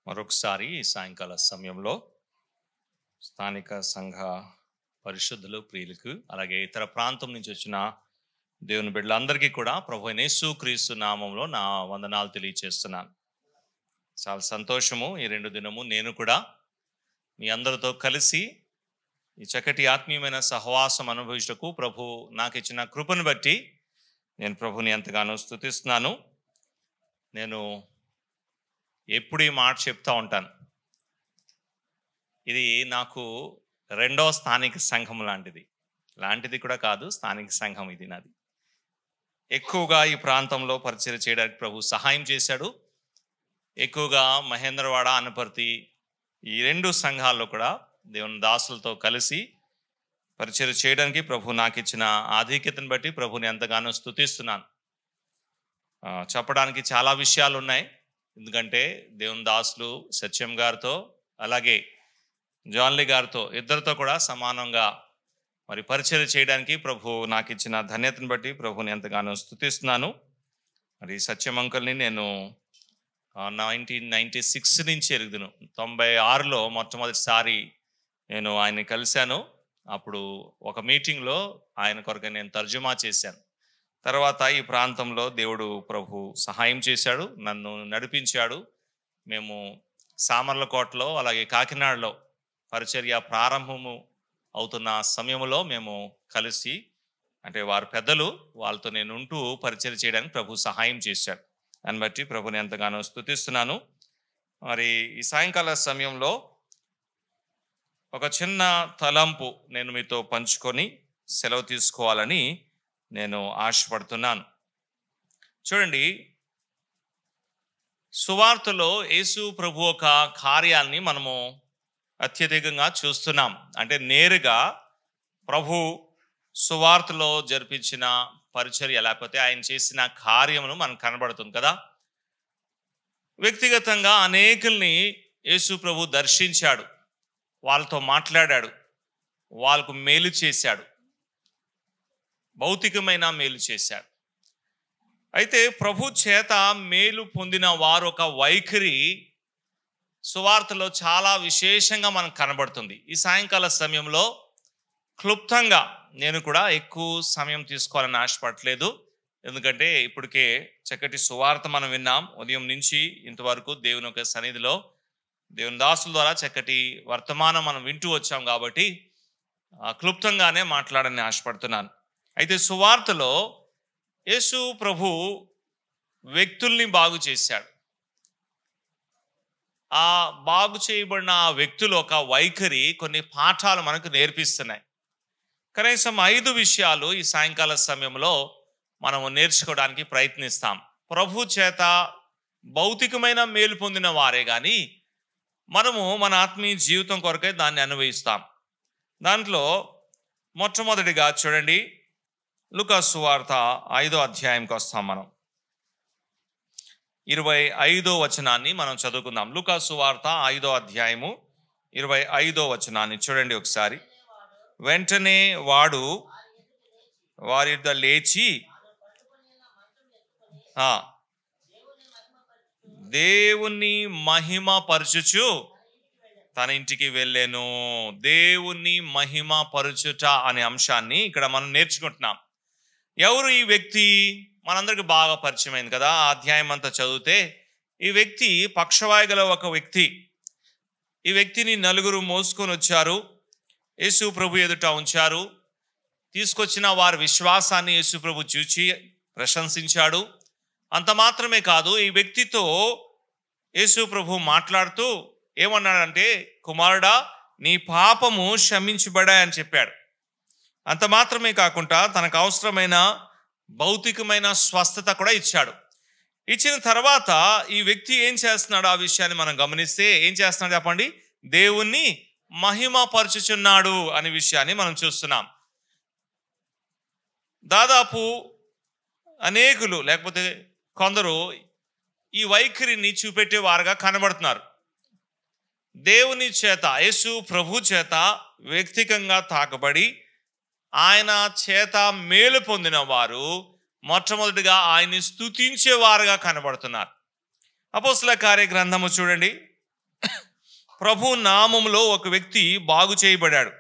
మరొకసారి ఈ సాయంకాల సమయంలో స్థానిక సంఘ పరిశుద్ధులు ప్రియులకు అలాగే ఇతర ప్రాంతం నుంచి వచ్చిన దేవుని బిడ్డలందరికీ కూడా ప్రభు యేసు క్రీస్తు నామంలో నా వందనాలు తెలియచేస్తున్నాను. చాలా సంతోషము. ఈ 2 దినము నేను కూడా మీ అందరితో కలిసి ఈ చక్కటి ఆత్మీయమైన సహవాసం అనుభవించటకు ప్రభు నాకు ఇచ్చిన కృపను బట్టి నేను ప్రభుని ఎంతగానో స్తుతిస్తున్నాను. నేను ఎప్పుడు ఈ మాట చెప్తా ఉంటాను, ఇది నాకు 2వ స్థానిక సంఘం లాంటిది కూడా కాదు, స్థానిక సంఘం ఇది నాది. ఎక్కువగా ఈ ప్రాంతంలో పరిచయం చేయడానికి ప్రభు సహాయం చేశాడు. ఎక్కువగా మహేంద్రవాడ, అనపర్తి ఈ 2 సంఘాల్లో కూడా దేవుని దాసులతో కలిసి పరిచయం చేయడానికి ప్రభు నాకు ఇచ్చిన ఆధిక్యతను బట్టి ప్రభుని ఎంతగానో స్తుతిస్తున్నాను. చెప్పడానికి చాలా విషయాలు ఉన్నాయి. ఎందుకంటే దేవుని దాసులు సత్యం గారితో అలాగే జాన్లీ గారితో ఇద్దరితో కూడా సమానంగా మరి పరిచయం చేయడానికి ప్రభు నాకు ఇచ్చిన ధన్యతను బట్టి ప్రభుని ఎంతగానో స్తుతిస్తున్నాను. మరి సత్యం అంకుల్ని నేను 1996 నుంచి ఎరుగుదును. 96లో మొట్టమొదటిసారి నేను ఆయన్ని కలిశాను. అప్పుడు ఒక మీటింగ్లో ఆయన కొరకు నేను తర్జుమా చేశాను. తర్వాత ఈ ప్రాంతంలో దేవుడు ప్రభు సహాయం చేశాడు, నన్ను నడిపించాడు. మేము సామర్లకోటలో అలాగే కాకినాడలో పరిచర్య ప్రారంభము అవుతున్న సమయంలో మేము కలిసి, అంటే వారు పెద్దలు, వాళ్ళతో నేను ఉంటూ పరిచర్య చేయడానికి ప్రభు సహాయం చేశాడు. దాన్ని బట్టి ప్రభుని ఎంతగానో స్తుతిస్తున్నాను. మరి ఈ సాయంకాల సమయంలో ఒక చిన్న తలంపు నేను మీతో పంచుకొని సెలవు తీసుకోవాలని నేను ఆశపడుతున్నాను. చూడండి, సువార్తలో యేసు ప్రభు ఒక కార్యాన్ని మనము అత్యధికంగా చూస్తున్నాం. అంటే నేరుగా ప్రభు సువార్తలో జరిపించిన పరిచర్య లేకపోతే ఆయన చేసిన కార్యమును మనకు కనబడుతుంది కదా. వ్యక్తిగతంగా అనేకుల్ని యేసు ప్రభు దర్శించాడు, వాళ్ళతో మాట్లాడాడు, వాళ్ళకు మేలు చేశాడు, భౌతికమైన మేలు చేశాడు. అయితే ప్రభు చేత మేలు పొందిన వారు ఒక వైఖరి సువార్తలో చాలా విశేషంగా మనకు కనబడుతుంది. ఈ సాయంకాల సమయంలో క్లుప్తంగా, నేను కూడా ఎక్కువ సమయం తీసుకోవాలని ఆశపడట్లేదు, ఎందుకంటే ఇప్పటికే చక్కటి సువార్త మనం విన్నాం. ఉదయం నుంచి ఇంతవరకు దేవుని యొక్క సన్నిధిలో దేవుని దాసుల ద్వారా చక్కటి వర్తమానం మనం వింటూ వచ్చాం కాబట్టి క్లుప్తంగానే మాట్లాడని ఆశపడుతున్నాను. అయితే సువార్తలో యేసు ప్రభు వ్యక్తుల్ని బాగు చేశాడు. ఆ బాగు చేయబడిన ఆ వ్యక్తులు ఒక వైఖరి కొన్ని పాఠాలు మనకు నేర్పిస్తున్నాయి. కనీసం 5 విషయాలు ఈ సాయంకాల సమయంలో మనము నేర్చుకోవడానికి ప్రయత్నిస్తాం. ప్రభు చేత భౌతికమైన మేలు పొందిన వారే కానీ మనము మన ఆత్మీయ జీవితం కొరకై దాన్ని అనుభవిస్తాం. దాంట్లో మొట్టమొదటిగా చూడండి, లూకా సువార్త 5వ అధ్యాయంకి వస్తాం. మనం 25వ వచనాన్ని మనం చదువుకుందాం. లూకా సువార్త 5వ అధ్యాయము 25వ వచనాన్ని చూడండి ఒకసారి. వెంటనే వాడు వారి యొద్ద లేచి దేవుణ్ణి మహిమ పరచుచు తన ఇంటికి వెళ్ళాను. దేవుణ్ణి మహిమ పరచుట అనే అంశాన్ని ఇక్కడ మనం నేర్చుకుంటున్నాం. ఎవరు ఈ వ్యక్తి? మనందరికి బాగా పరిచయమైంది కదా. ఆ అధ్యాయం అంతా చదివితే ఈ వ్యక్తి పక్షవాయు గల ఒక వ్యక్తి. ఈ వ్యక్తిని 4 మోసుకొని వచ్చారు, యేసు ప్రభు ఎదుట ఉంచారు. తీసుకొచ్చిన వారి విశ్వాసాన్ని యేసు ప్రభు చూచి ప్రశంసించాడు. అంత మాత్రమే కాదు, ఈ వ్యక్తితో యేసు ప్రభు మాట్లాడుతూ ఏమన్నాడంటే, కుమారుడా, నీ పాపము క్షమించబడాయని చెప్పాడు. అంత మాత్రమే కాకుండా తనకు అవసరమైన భౌతికమైన స్వస్థత కూడా ఇచ్చాడు. ఇచ్చిన తర్వాత ఈ వ్యక్తి ఏం చేస్తున్నాడు, ఆ విషయాన్ని మనం గమనిస్తే ఏం చేస్తున్నాడు చెప్పండి? దేవుణ్ణి మహిమ పరచుచున్నాడు అనే విషయాన్ని మనం చూస్తున్నాం. దాదాపు అనేకులు లేకపోతే కొందరు ఈ వైఖరిని చూపెట్టే వారుగా కనబడుతున్నారు. దేవుని చేత, యేసు ప్రభు చేత వ్యక్తిగతంగా తాకబడి ఆయన చేత మేలు పొందిన వారు మొట్టమొదటిగా ఆయన్ని స్తుతించేవారుగా కనబడుతున్నారు. అపోస్తల కార్య గ్రంథము చూడండి, ప్రభు నామములో ఒక వ్యక్తి బాగు చేయబడాడు.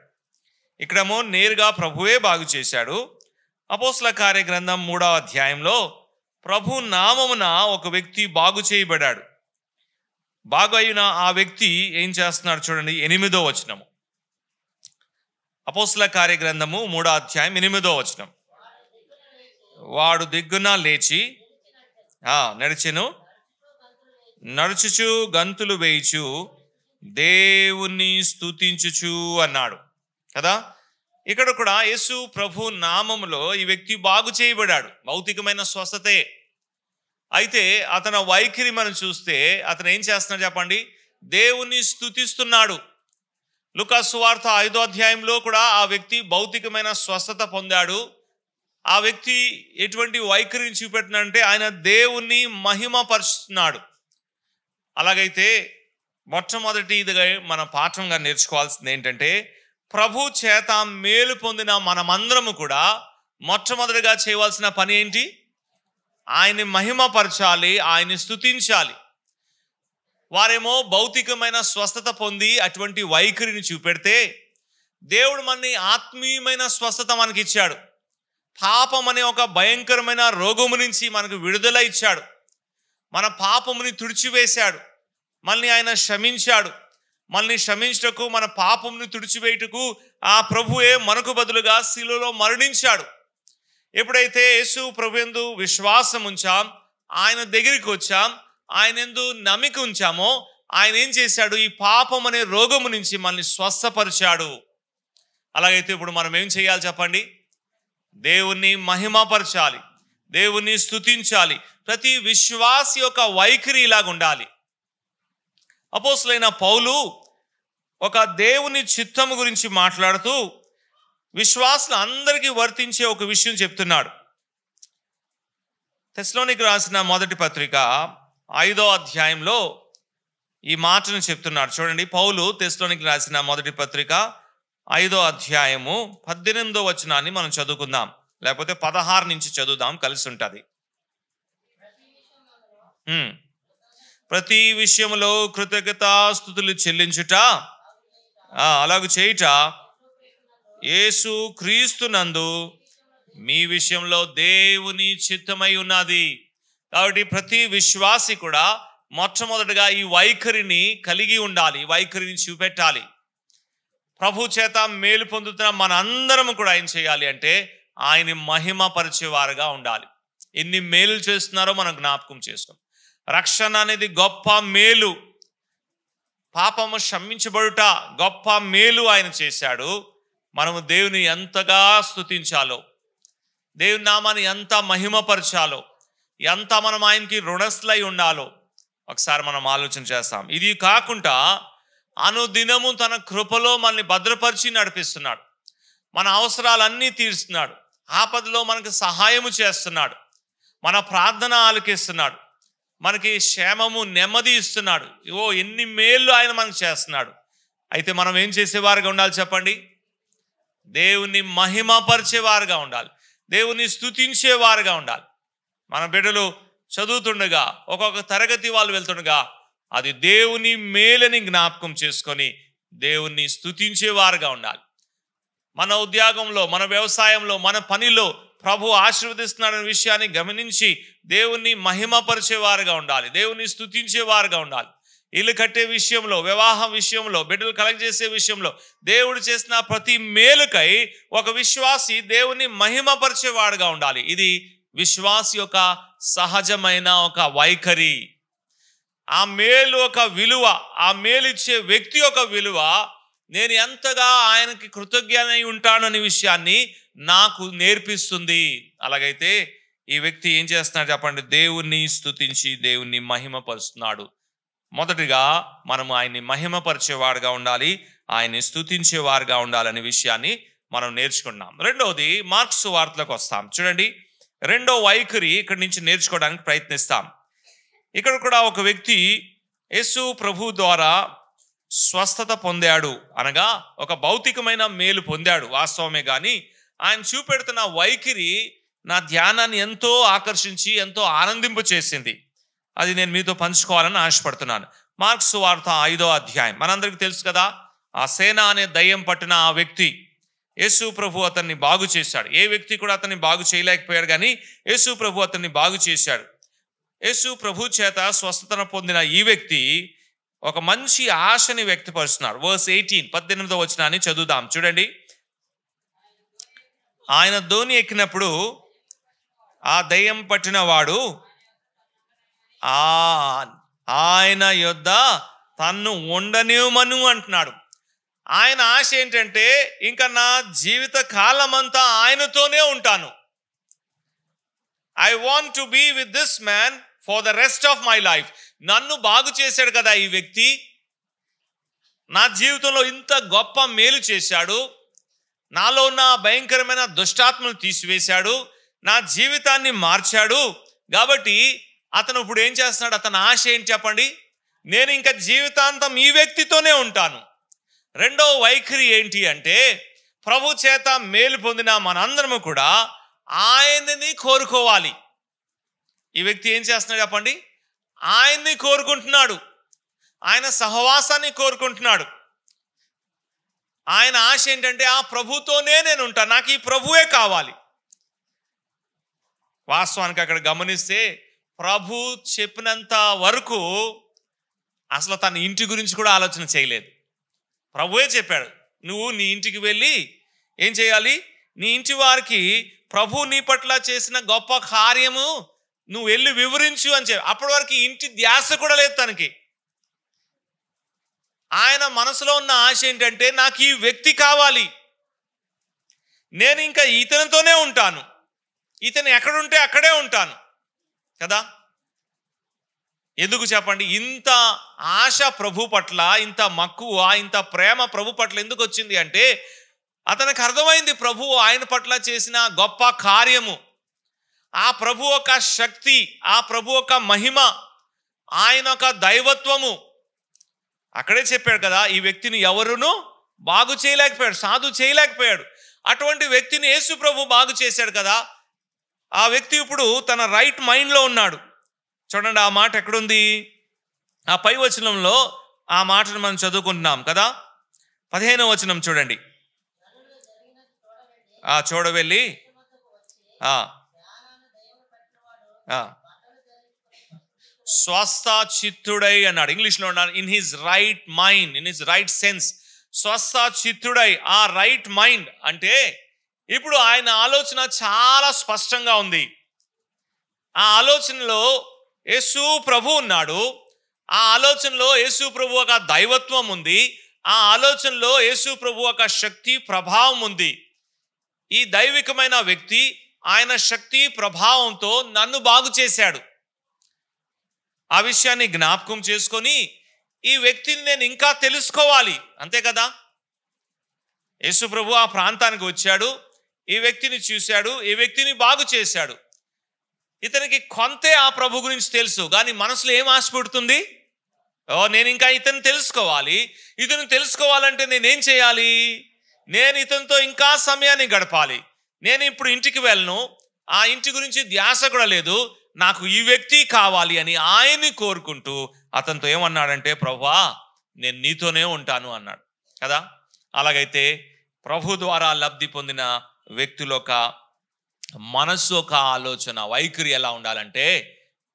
ఇక్కడేమో నేరుగా ప్రభువే బాగు చేశాడు. అపోస్తల కార్య గ్రంథం 3వ అధ్యాయంలో ప్రభు నామమున ఒక వ్యక్తి బాగు చేయబడాడు. బాగు అయిన ఆ వ్యక్తి ఏం చేస్తున్నాడు చూడండి, 8వ వచనము. అపోస్తల కార్య గ్రంథము 3వ అధ్యాయం 8వ వచనం. వాడు దిగ్గున లేచి నడిచెను, నడుచుచు గంతులు వేయుచు దేవుణ్ణి స్తుతించుచు అన్నాడు కదా. ఇక్కడ కూడా యేసు ప్రభు నామములో ఈ వ్యక్తి బాగు చేయబడాడు. భౌతికమైన స్వస్థతే. అయితే అతని వైఖరి మనం చూస్తే అతను ఏం చేస్తున్నాడు చెప్పండి, దేవుణ్ణి స్తుతిస్తున్నాడు. లూకా సువార్త 5వ అధ్యాయంలో కూడా ఆ వ్యక్తి భౌతికమైన స్వస్థత పొందాడు. ఆ వ్యక్తి ఎటువంటి వైఖరిని చూపెట్టినంటే ఆయన దేవుణ్ణి మహిమపరుస్తున్నాడు. అలాగైతే మొట్టమొదటిదిగా మన పాఠంగా నేర్చుకోవాల్సింది ఏంటంటే, ప్రభు చేత మేలు పొందిన మనమందరము కూడా మొట్టమొదటిగా చేయవలసిన పని ఏంటి? ఆయన్ని మహిమపరచాలి, ఆయన్ని స్తుతించాలి. వారేమో భౌతికమైన స్వస్థత పొంది అటువంటి వైఖరిని చూపెడితే, దేవుడు మనని ఆత్మీయమైన స్వస్థత మనకి ఇచ్చాడు. పాపం అనే ఒక భయంకరమైన రోగము నుంచి మనకు విడుదల ఇచ్చాడు. మన పాపముని తుడిచివేశాడు. మనల్ని ఆయన క్షమించాడు. మనల్ని క్షమించటకు, మన పాపముని తుడిచివేయటకు ఆ ప్రభువే మనకు బదులుగా శిలువలో మరణించాడు. ఎప్పుడైతే యేసు ప్రభుయందు విశ్వాసం ఉంచాం, ఆయన దగ్గరికి వచ్చాం, ఆయన యందు నమ్మిక ఉంచామో, ఆయన ఏం చేశాడు? ఈ పాపం అనే రోగము నుంచి మనల్ని స్వస్థపరిచాడు. అలాగైతే ఇప్పుడు మనం ఏం చేయాలి చెప్పండి? దేవుణ్ణి మహిమపరచాలి, దేవుణ్ణి స్తుతించాలి. ప్రతి విశ్వాసి యొక్క వైఖరి ఇలాగ ఉండాలి. అపోస్తలుడైన పౌలు ఒక దేవుని చిత్తము గురించి మాట్లాడుతూ విశ్వాసులు అందరికీ వర్తించే ఒక విషయం చెప్తున్నాడు. తెస్సలోనికీయులకు రాసిన మొదటి పత్రిక 5వ అధ్యాయంలో ఈ మాటను చెప్తున్నాడు. చూడండి, పౌలు తెస్సలోనికీయులకు రాసిన మొదటి పత్రిక 5వ అధ్యాయము 18వ వచనాన్ని మనం చదువుకుందాం, లేకపోతే 16 నుంచి చదువుదాం, కలిసి ఉంటుంది. ప్రతి విషయంలో కృతజ్ఞతాస్తుతులు చెల్లించుట, అలాగ చేయుట యేసు క్రీస్తునందు మీ విషయంలో దేవుని చిత్తమై ఉన్నది. కాబట్టి ప్రతి విశ్వాసి కూడా మొట్టమొదటిగా ఈ వైఖరిని కలిగి ఉండాలి, వైఖరిని చూపెట్టాలి. ప్రభు చేత మేలు పొందుతున్న మనందరం కూడా ఏం చేయాలి అంటే ఆయన్ని మహిమపరిచేవారుగా ఉండాలి. ఎన్ని మేలు చేస్తున్నారో మనం జ్ఞాపకం చేసుకోం. రక్షణ అనేది గొప్ప మేలు. పాపము క్షమించబడుట గొప్ప మేలు ఆయన చేశాడు. మనము దేవుని ఎంతగా స్తుతించాలో, దేవుని నామాన్ని ఎంత మహిమపరచాలో, ఎంత మనం ఆయనకి రుణస్థులై ఉండాలో ఒకసారి మనం ఆలోచన చేస్తాం. ఇది కాకుండా అనుదినము తన కృపలో మనల్ని భద్రపరిచి నడిపిస్తున్నాడు. మన అవసరాలన్నీ తీరుస్తున్నాడు. ఆపదలో మనకు సహాయము చేస్తున్నాడు. మన ప్రార్థన ఆలకిస్తున్నాడు. మనకి క్షేమము, నెమ్మది ఇస్తున్నాడు. ఎన్ని మేళ్ళు ఆయన మనకు చేస్తున్నాడు. అయితే మనం ఏం చేసేవారుగా ఉండాలి చెప్పండి? దేవుని మహిమపరిచేవారుగా ఉండాలి, దేవుని స్తుతించేవారుగా ఉండాలి. మన బిడ్డలు చదువుతుండగా, ఒక్కొక్క తరగతి వాళ్ళు వెళ్తుండగా అది దేవుని మేలని జ్ఞాపకం చేసుకొని దేవుణ్ణి స్తుతించేవారుగా ఉండాలి. మన ఉద్యోగంలో, మన వ్యవసాయంలో, మన పనిలో ప్రభు ఆశీర్వదిస్తున్నాడనే విషయాన్ని గమనించి దేవుణ్ణి మహిమపరిచేవారుగా ఉండాలి, దేవుణ్ణి స్తుతించేవారుగా ఉండాలి. ఇల్లు కట్టే విషయంలో, వివాహం విషయంలో, బిడ్డలు కలెక్ట్ చేసే విషయంలో దేవుడు చేసిన ప్రతి మేలుకై ఒక విశ్వాసి దేవుణ్ణి మహిమపరిచేవాడుగా ఉండాలి. ఇది విశ్వాసి యొక్క సహజమైన ఒక వైఖరి. ఆ మేలు ఒక విలువ, ఆ మేలిచ్చే వ్యక్తి యొక్క విలువ, నేను ఎంతగా ఆయనకి కృతజ్ఞనై ఉంటాననే విషయాన్ని నాకు నేర్పిస్తుంది. అలాగైతే ఈ వ్యక్తి ఏం చేస్తున్నాడు చెప్పండి? దేవుణ్ణి స్తుతించి దేవుణ్ణి మహిమపరుస్తున్నాడు. మొదటిగా మనము ఆయన్ని మహిమపరిచేవాడుగా ఉండాలి, ఆయన్ని స్తుతించేవారుగా ఉండాలనే విషయాన్ని మనం నేర్చుకున్నాం. రెండవది, మార్క్స్ వార్తలకు వస్తాం. చూడండి, రెండో వైఖరి ఇక్కడి నుంచి నేర్చుకోవడానికి ప్రయత్నిస్తాం. ఇక్కడ కూడా ఒక వ్యక్తి యేసు ప్రభు ద్వారా స్వస్థత పొందాడు, అనగా ఒక భౌతికమైన మేలు పొందాడు వాస్తవమే. కానీ ఆయన చూపెడుతున్న వైఖరి నా ధ్యానాన్ని ఎంతో ఆకర్షించి ఎంతో ఆనందింపు చేసింది. అది నేను మీతో పంచుకోవాలని ఆశపడుతున్నాను. మార్క్స్ వార్త 5వ అధ్యాయం మనందరికీ తెలుసు కదా. ఆ సేన అనే దయ్యం పట్టిన ఆ వ్యక్తి, యేసు ప్రభు అతన్ని బాగు చేశాడు. ఏ వ్యక్తి కూడా అతన్ని బాగు చేయలేకపోయాడు, కానీ యేసు ప్రభు అతన్ని బాగు చేశాడు. యేసు ప్రభు చేత స్వస్థతను పొందిన ఈ వ్యక్తి ఒక మంచి ఆశని వ్యక్తపరుస్తున్నాడు. వర్స్ 18, 18వ వచనాన్ని చదువుదాం చూడండి. ఆయన ధోని ఎక్కినప్పుడు ఆ దయ్యం పట్టిన వాడు ఆయన యొద్ద తన్ను ఉండనివ్వమను అంటున్నాడు. ఆయన ఆశ ఏంటంటే, ఇంకా నా జీవిత కాలమంతా ఆయనతోనే ఉంటాను. I want to be with this man for the rest of my life. నన్ను బాగు చేశాడు కదా ఈ వ్యక్తి, నా జీవితంలో ఇంత గొప్ప మేలు చేశాడు, నాలో ఉన్న భయంకరమైన దుష్టాత్మను తీసివేశాడు, నా జీవితాన్ని మార్చాడు. కాబట్టి అతను ఇప్పుడు ఏం చేస్తున్నాడు? అతని ఆశ ఏంటి చెప్పండి? నేను ఇంకా జీవితాంతం ఈ వ్యక్తితోనే ఉంటాను. రెండో వైఖరి ఏంటి అంటే, ప్రభు చేత మేలు పొందిన మనందరము కూడా ఆయన్ని కోరుకోవాలి. ఈ వ్యక్తి ఏం చేస్తున్నాడు చెప్పండి? ఆయన్ని కోరుకుంటున్నాడు, ఆయన సహవాసాన్ని కోరుకుంటున్నాడు. ఆయన ఆశ ఏంటంటే, ఆ ప్రభుతోనే నేను ఉంటాను, నాకు ఈ ప్రభువే కావాలి. వాస్తవానికి అక్కడ గమనిస్తే ప్రభు చెప్పినంత వరకు అసలు తన ఇంటి గురించి కూడా ఆలోచన చేయలేదు. ప్రభువే చెప్పాడు, నువ్వు నీ ఇంటికి వెళ్ళి ఏం చేయాలి? నీ ఇంటి వారికి ప్రభు నీ పట్ల చేసిన గొప్ప కార్యము నువ్వు వెళ్ళి వివరించు అని చెప్పి. అప్పటి వరకు ఇంటి ధ్యాస కూడా లేదు తనకి. ఆయన మనసులో ఉన్న ఆశ ఏంటంటే, నాకు ఈ వ్యక్తి కావాలి, నేను ఇంకా ఇతనితోనే ఉంటాను, ఇతను ఎక్కడుంటే అక్కడే ఉంటాను కదా. ఎందుకు చెప్పండి? ఇంత ఆశ ప్రభు పట్ల, ఇంత మక్కువ, ఇంత ప్రేమ ప్రభు పట్ల ఎందుకు వచ్చింది అంటే, అతనికి అర్థమైంది ప్రభు ఆయన పట్ల చేసిన గొప్ప కార్యము, ఆ ప్రభు ఒక శక్తి, ఆ ప్రభు ఒక మహిమ, ఆయన ఒక దైవత్వము. అక్కడే చెప్పాడు కదా, ఈ వ్యక్తిని ఎవరునూ బాగు చేయలేకపోయాడు, సాధు చేయలేకపోయాడు. అటువంటి వ్యక్తిని యేసు ప్రభు బాగు చేశాడు కదా. ఆ వ్యక్తి ఇప్పుడు తన రైట్ మైండ్లో ఉన్నాడు. చూడండి ఆ మాట ఎక్కడుంది? ఆ పై వచనంలో ఆ మాటను మనం చదువుకుంటున్నాం కదా. 15వ వచనం చూడండి. చూడవెళ్ళి స్వస్థ చిత్తుడై అన్నాడు. ఇంగ్లీష్లో ఉన్నాడు, in his right mind, in his right sense. స్వస్థ చిత్తుడై, ఆ రైట్ మైండ్ అంటే ఇప్పుడు ఆయన ఆలోచన చాలా స్పష్టంగా ఉంది. ఆ ఆలోచనలో యేసు ప్రభు ఉన్నాడు, ఆ ఆలోచనలో యేసు ప్రభు ఒక దైవత్వం ఉంది, ఆ ఆలోచనలో యేసు ప్రభు ఒక శక్తి ప్రభావం ఉంది. ఈ దైవికమైన వ్యక్తి ఆయన శక్తి ప్రభావంతో నన్ను బాగు చేశాడు. ఆ విషయాన్ని జ్ఞాపకం చేసుకొని ఈ వ్యక్తిని నేను ఇంకా తెలుసుకోవాలి, అంతే కదా. యేసు ప్రభు ఆ ప్రాంతానికి వచ్చాడు, ఈ వ్యక్తిని చూశాడు, ఈ వ్యక్తిని బాగు చేశాడు. ఇతనికి కొంతే ఆ ప్రభు గురించి తెలుసు, కానీ మనసులో ఏం ఆశ పుడుతుంది? నేను ఇంకా ఇతను తెలుసుకోవాలి. ఇతను తెలుసుకోవాలంటే నేనేం చేయాలి? నేను ఇతనితో ఇంకా సమయాన్ని గడపాలి. నేను ఇప్పుడు ఇంటికి వెళ్ళను, ఆ ఇంటి గురించి ధ్యాస కూడా లేదు, నాకు ఈ వ్యక్తి కావాలి అని ఆయన్ని కోరుకుంటూ అతనితో ఏమన్నాడంటే, ప్రభువా నేను నీతోనే ఉంటాను అన్నాడు కదా. అలాగైతే ప్రభు ద్వారా లబ్ధి పొందిన వ్యక్తుల ఒక మనస్సు, ఒక ఆలోచన, వైఖరి ఎలా ఉండాలంటే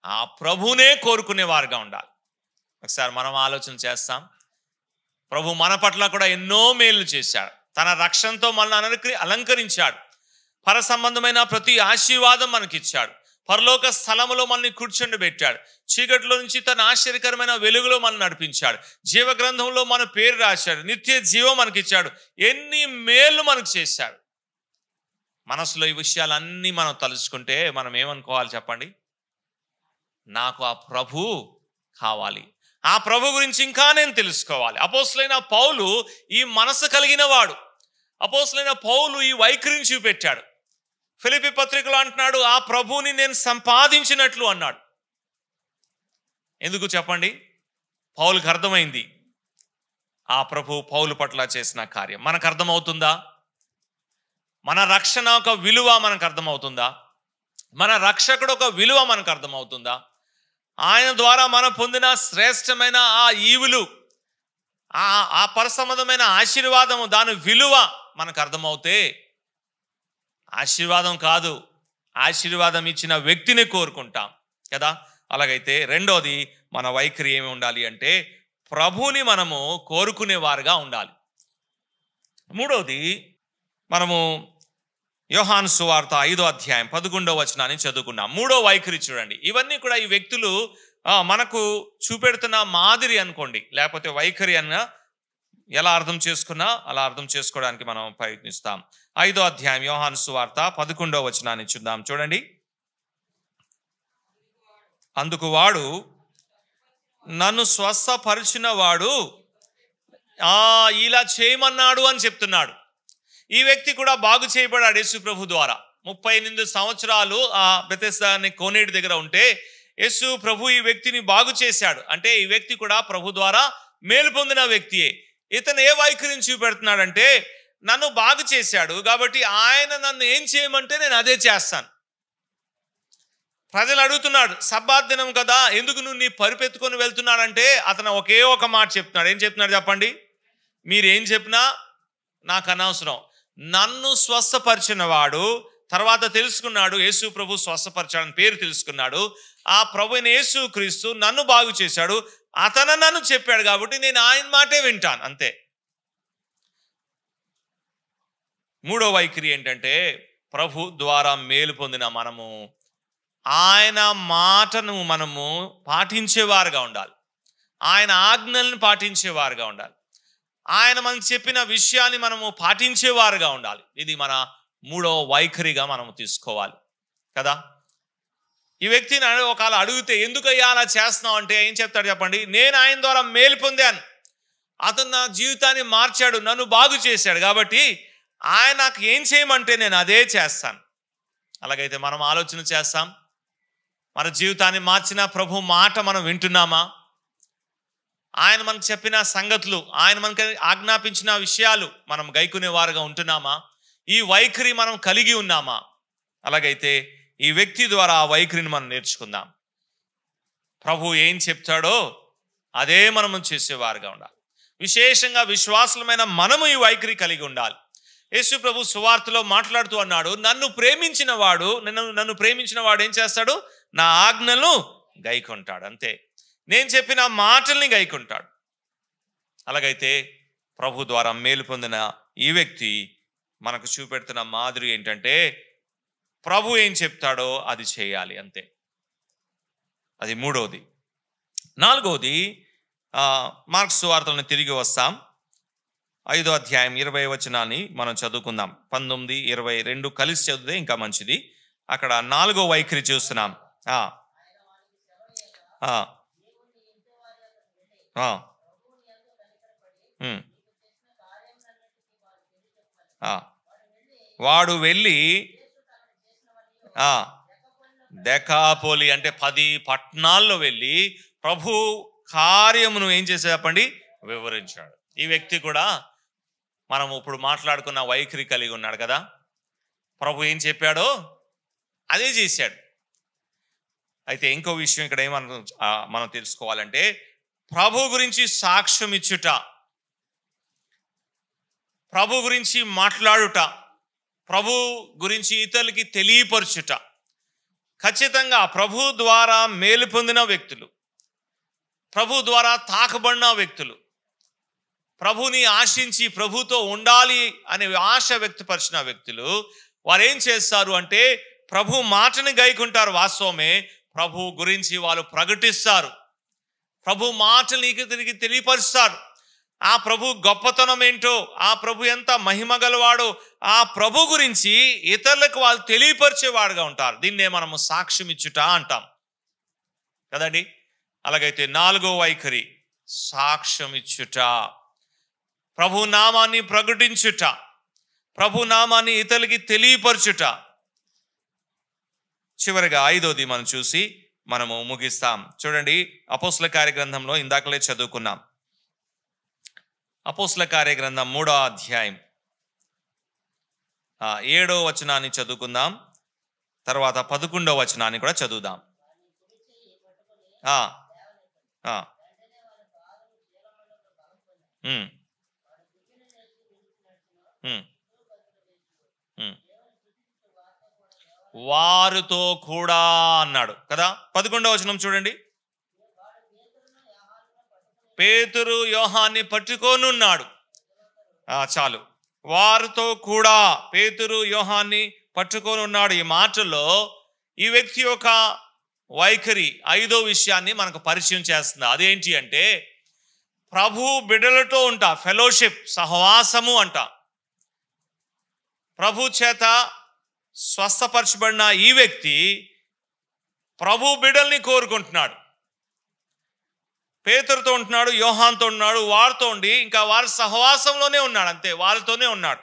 ఆ ప్రభునే కోరుకునే వారుగా ఉండాలి. ఒకసారి మనం ఆలోచన చేస్తాం. ప్రభు మన పట్ల కూడా ఎన్నో మేలు చేశాడు, తన రక్షణతో మనల్ని అలంకరించాడు, పర సంబంధమైన ప్రతి ఆశీర్వాదం మనకిచ్చాడు, పరలోక స్థలములో మనల్ని కూర్చొని పెట్టాడు, చీకటిలో నుంచి తన ఆశ్చర్యకరమైన వెలుగులో మనం నడిపించాడు, జీవ గ్రంథంలో మన పేరు రాశాడు, నిత్య జీవం మనకిచ్చాడు, ఎన్ని మేలు మనకు చేశాడు. మనసులో ఈ విషయాలన్నీ మనం తలుచుకుంటే మనం ఏమనుకోవాలి చెప్పండి? నాకు ఆ ప్రభు కావాలి, ఆ ప్రభు గురించి ఇంకా నేను తెలుసుకోవాలి. అపోస్తలుడైన పౌలు ఈ మనసు కలిగిన వాడు. అపోస్తలుడైన పౌలు ఈ వైఖరిని చూపెట్టాడు. ఫిలిప్పీ పత్రికలో అంటున్నాడు, ఆ ప్రభువుని నేను సంపాదించినట్లు అన్నాడు. ఎందుకు చెప్పండి? పౌలుకి అర్థమైంది ఆ ప్రభు పౌలు పట్ల చేసిన కార్యం. మనకు అర్థమవుతుందా? మన రక్షణ ఒక విలువ మనకు అర్థమవుతుందా? మన రక్షకుడు ఒక విలువ మనకు అర్థమవుతుందా? ఆయన ద్వారా మనం పొందిన శ్రేష్టమైన ఆ ఈవులు, ఆ పరసంబంధమైన ఆశీర్వాదము, దాని విలువ మనకు అర్థమవుతే, ఆశీర్వాదం కాదు, ఆశీర్వాదం ఇచ్చిన వ్యక్తిని కోరుకుంటాం కదా. అలాగైతే రెండోది మన వైఖరి ఏమి ఉండాలి అంటే ప్రభువుని మనము కోరుకునేవారుగా ఉండాలి. మూడోది మనము యోహాను సువార్త 5వ అధ్యాయం 11వ వచనాన్ని చదువుకున్నాం. మూడో వైఖరి చూడండి. ఇవన్నీ కూడా ఈ వ్యక్తులు మనకు చూపెడుతున్న మాదిరి అనుకోండి, లేకపోతే వైఖరి అన్న ఎలా అర్థం చేసుకున్నా అలా అర్థం చేసుకోవడానికి మనం ప్రయత్నిస్తాం. 5వ అధ్యాయం యోహాను సువార్త 11వ వచనాన్ని చూద్దాం. చూడండి. అందుకు వాడు, నన్ను స్వస్థపరిచిన వాడు ఇలా చేయమన్నాడు అని చెప్తున్నాడు. ఈ వ్యక్తి కూడా బాగు చేయబడ్డాడు యేసు ప్రభు ద్వారా. 38 సంవత్సరాలు ఆ బెతెస్దా అనే కోనేటి దగ్గర ఉంటే యేసు ప్రభు ఈ వ్యక్తిని బాగు చేశాడు. అంటే ఈ వ్యక్తి కూడా ప్రభు ద్వారా మేలు పొందిన వ్యక్తియే. ఇతను ఏ వైఖరిని చూపెడుతున్నాడంటే, నన్ను బాగు చేశాడు కాబట్టి ఆయన నన్ను ఏం చేయమంటే నేను అదే చేస్తాను. ప్రజలు అడుగుతున్నాడు, సబ్బాత్ దినం కదా, ఎందుకు నువ్వు నీ పరిపెత్తుకొని వెళ్తున్నాడంటే అతను ఒకే ఒక మాట చెప్తున్నాడు. ఏం చెప్తున్నాడు చెప్పండి? మీరేం చెప్పినా నాకు అనవసరం, నన్ను స్వస్థపరిచిన వాడు, తర్వాత తెలుసుకున్నాడు యేసు ప్రభు స్వస్థపరచాడని పేరు తెలుసుకున్నాడు. ఆ ప్రభువైన యేసు క్రీస్తు నన్ను బాగు చేశాడు, అతను నన్ను చెప్పాడు కాబట్టి నేను ఆయన మాటే వింటాను, అంతే. మూడో వైఖరి ఏంటంటే, ప్రభు ద్వారా మేలు పొందిన మనము ఆయన మాటను మనము పాటించేవారుగా ఉండాలి, ఆయన ఆజ్ఞలను పాటించేవారుగా ఉండాలి, ఆయన మనకు చెప్పిన విషయాన్ని మనము పాటించేవారుగా ఉండాలి. ఇది మన మూడో వైఖరిగా మనము తీసుకోవాలి కదా. ఈ వ్యక్తిని ఒకవేళ అడిగితే, ఎందుకయ్యా అలా చేస్తున్నావు అంటే ఏం చెప్తాడు చెప్పండి? నేను ఆయన ద్వారా మేలు పొందాను, అతను నా జీవితాన్ని మార్చాడు, నన్ను బాగు చేశాడు కాబట్టి ఆయన నాకు ఏం చేయమంటే నేను అదే చేస్తాను. అలాగైతే మనం ఆలోచన చేస్తాం, మన జీవితాన్ని మార్చిన ప్రభు మాట మనం వింటున్నామా? ఆయన మనకు చెప్పిన సంగతులు, ఆయన మనకు ఆజ్ఞాపించిన విషయాలు మనం గైకునేవారుగా ఉంటున్నామా? ఈ వైఖరి మనం కలిగి ఉన్నామా? అలాగైతే ఈ వ్యక్తి ద్వారా ఆ వైఖరిని మనం నేర్చుకుందాం. ప్రభు ఏం చెప్తాడో అదే మనము చేసేవారుగా ఉండాలి. విశేషంగా విశ్వాసులమైన మనము ఈ వైఖరి కలిగి ఉండాలి. యేసు ప్రభు సువార్తలో మాట్లాడుతూ అన్నాడు, నన్ను ప్రేమించిన వాడు ఏం చేస్తాడు? నా ఆజ్ఞలను గైకొంటాడు, అంతే. నేను చెప్పిన మాటల్ని గైకొంటాడు. అలాగైతే ప్రభు ద్వారా మేలు పొందిన ఈ వ్యక్తి మనకు చూపెడుతున్న మాదిరి ఏంటంటే, ప్రభు ఏం చెప్తాడో అది చేయాలి, అంతే. అది మూడవది. నాలుగవది, మార్క్స్ సువార్తలను తిరిగి వస్తాం. 5వ అధ్యాయం 20వ వచనాన్ని మనం చదువుకుందాం. 19, 22 కలిసి చదివితే ఇంకా మంచిది. అక్కడ 4వ వైఖరి చూస్తున్నాం. వాడు వెళ్ళి దెకాపోలి అంటే 10 పట్టణాల్లో వెళ్ళి ప్రభు కార్యమును ఏం చేసే చెప్పండి? వివరించాడు. ఈ వ్యక్తి కూడా మనం ఇప్పుడు మాట్లాడుకున్న వైఖరి కలిగి ఉన్నాడు కదా. ప్రభు ఏం చెప్పాడో అదే చేశాడు. అయితే ఇంకో విషయం ఇక్కడ మనం తెలుసుకోవాలంటే, ప్రభు గురించి సాక్ష్యం ఇచ్చుట, ప్రభు గురించి మాట్లాడుట, ప్రభు గురించి ఇతరులకి తెలియపరచుట, ఖచ్చితంగా ప్రభు ద్వారా మేలు పొందిన వ్యక్తులు, ప్రభు ద్వారా తాకబడిన వ్యక్తులు, ప్రభుని ఆశించి ప్రభుతో ఉండాలి అనే ఆశ వ్యక్తపరిచిన వ్యక్తులు, వారు ఏం చేస్తారు అంటే ప్రభు మాటని గైకుంటారు. వాస్తవమే, ప్రభు గురించి వాళ్ళు ప్రకటిస్తారు, ప్రభు మాటని తిరిగి తెలియపరుస్తారు. ఆ ప్రభు గొప్పతనం ఏంటో, ఆ ప్రభు ఎంత మహిమ గలవాడో, ఆ ప్రభు గురించి ఇతరులకు వాళ్ళు తెలియపరిచేవాడుగా ఉంటారు. దీన్నే మనము సాక్ష్యం ఇచ్చుట అంటాం కదండి. అలాగైతే 4వ వైఖరి సాక్ష్యం ఇచ్చుట, ప్రభు నామాన్ని ప్రకటించుట, ప్రభు నామాన్ని ఇతరులకి తెలియపరచుట. చివరిగా 5వది మనం చూసి మనము ముగిస్తాం. చూడండి, అపోస్తల కార్యగ్రంథంలో ఇందాకలే చదువుకున్నాం. అపోస్తల కార్యగ్రంథం 3వ అధ్యాయం 7వ వచనాన్ని చదువుకుందాం. తర్వాత 11వ వచనాన్ని కూడా చదువుదాం. ఆ, ఆ, ఉమ్, ఉమ్, ఉమ్. వారితో కూడా అన్నాడు కదా. 11వ వచనం చూడండి. పేతురు యోహాన్ని పట్టుకోనున్నాడు. చాలు. వారితో కూడా పేతురు యోహాన్ని పట్టుకొని ఉన్నాడు. ఈ మాటల్లో ఈ వ్యక్తి యొక్క వైఖరి 5వ విషయాన్ని మనకు పరిచయం చేస్తుంది. అదేంటి అంటే ప్రభు బిడ్డలతో ఉంటా ఫెలోషిప్, సహవాసము అంట. ప్రభు చేత స్వస్థపరచబడిన ఈ వ్యక్తి ప్రభు బిడ్డల్ని కోరుకుంటున్నాడు. పేతురుతో ఉంటున్నాడు, యోహాన్తో ఉన్నాడు, వారితో ఉండి ఇంకా వారి సహవాసంలోనే ఉన్నాడు. అంతే, వారితోనే ఉన్నాడు.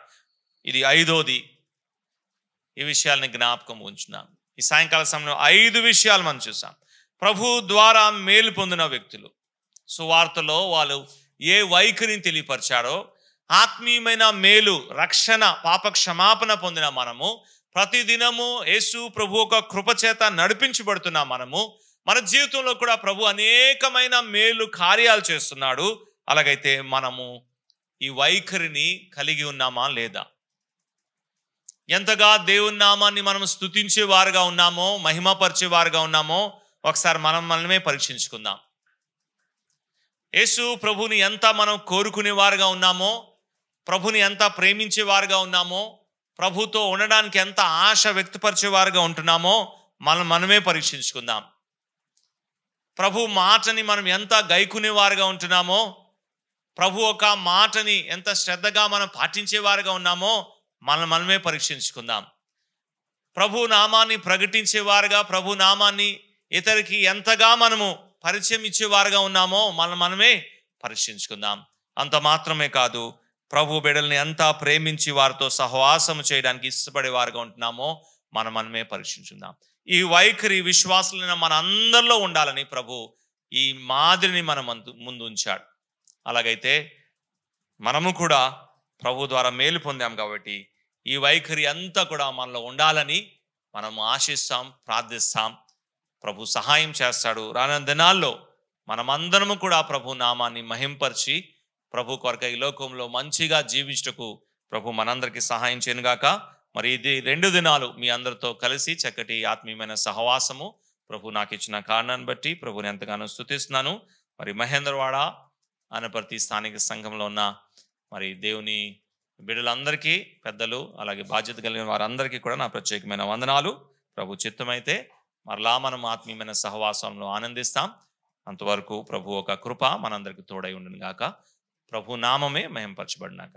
ఇది 5వది. ఈ విషయాల్ని జ్ఞాపకం ఉంచున్నాం. ఈ సాయంకాల సమయంలో 5 విషయాలు మనం చూసాం. ప్రభు ద్వారా మేలు పొందిన వ్యక్తులు సువార్తలో వాళ్ళు ఏ వైఖరిని తెలియపరిచారో, ఆత్మీయమైన మేలు, రక్షణ, పాప క్షమాపణ పొందిన మనము ప్రతిదినము యేసు ప్రభు ఒక కృపచేత నడిపించబడుతున్న మనము మన జీవితంలో కూడా ప్రభు అనేకమైన మేలు కార్యాలు చేస్తున్నాడు. అలాగైతే మనము ఈ వైఖరిని కలిగి ఉన్నామా లేదా? ఎంతగా దేవుని నామాన్ని మనం స్తుతించే వారుగా ఉన్నామో, మహిమపరిచే వారుగా ఉన్నామో ఒకసారి మనమే పరీక్షించుకుందాం. యేసు ప్రభుని ఎంత మనం కోరుకునే వారుగా ఉన్నామో, ప్రభుని ఎంత ప్రేమించే వారుగా ఉన్నామో, ప్రభుతో ఉండడానికి ఎంత ఆశ వ్యక్తపరిచే వారుగా ఉంటున్నామో మనమే పరీక్షించుకుందాం. ప్రభు మాటని మనం ఎంత గైకునేవారుగా ఉంటున్నామో, ప్రభు ఒక మాటని ఎంత శ్రద్ధగా మనం పాటించేవారుగా ఉన్నామో మనమే పరీక్షించుకుందాం. ప్రభు నామాన్ని ప్రకటించేవారుగా, ప్రభు నామాన్ని ఇతరికి ఎంతగా మనము పరిచయం ఇచ్చేవారుగా ఉన్నామో మనమే పరీక్షించుకుందాం. అంత మాత్రమే కాదు, ప్రభు బిడ్డల్ని ఎంత ప్రేమించి వారితో సహవాసం చేయడానికి ఇష్టపడేవారుగా ఉంటున్నామో మనమే పరీక్షించుకుందాం. ఈ వైఖరి విశ్వాసులైన మన అందరిలో ఉండాలని ప్రభు ఈ మాదిరిని మన ముందు ఉంచాడు. అలాగైతే మనము కూడా ప్రభు ద్వారా మేలు పొందాం కాబట్టి ఈ వైఖరి అంతా కూడా మనలో ఉండాలని మనం ఆశిస్తాం, ప్రార్థిస్తాం. ప్రభు సహాయం చేస్తాడు. రానున్న దినాల్లో మనమందరము కూడా ప్రభు నామాన్ని మహింపరిచి ప్రభు కొరకు ఈ లోకంలో మంచిగా జీవించుటకు ప్రభు మనందరికీ సహాయం చేయనుగాక. మరి ఇది 2 దినాలు మీ అందరితో కలిసి చక్కటి ఆత్మీయమైన సహవాసము ప్రభు నాకు ఇచ్చిన కారణాన్ని బట్టి ప్రభుని ఎంతగానో స్తుతిస్తున్నాను. మరి మహేంద్రవాడ అనపర్తి స్థానిక సంఘంలో ఉన్న మరి దేవుని బిడ్డలందరికీ, పెద్దలు, అలాగే బాధ్యత కలిగిన వారందరికీ కూడా నా ప్రత్యేకమైన వందనాలు. ప్రభు చిత్తమైతే మరలా మనం ఆత్మీయమైన సహవాసంలో ఆనందిస్తాం. అంతవరకు ప్రభు ఒక కృప మనందరికీ తోడై ఉండును గాక. ప్రభు నామమే మహింపరచబడినాక.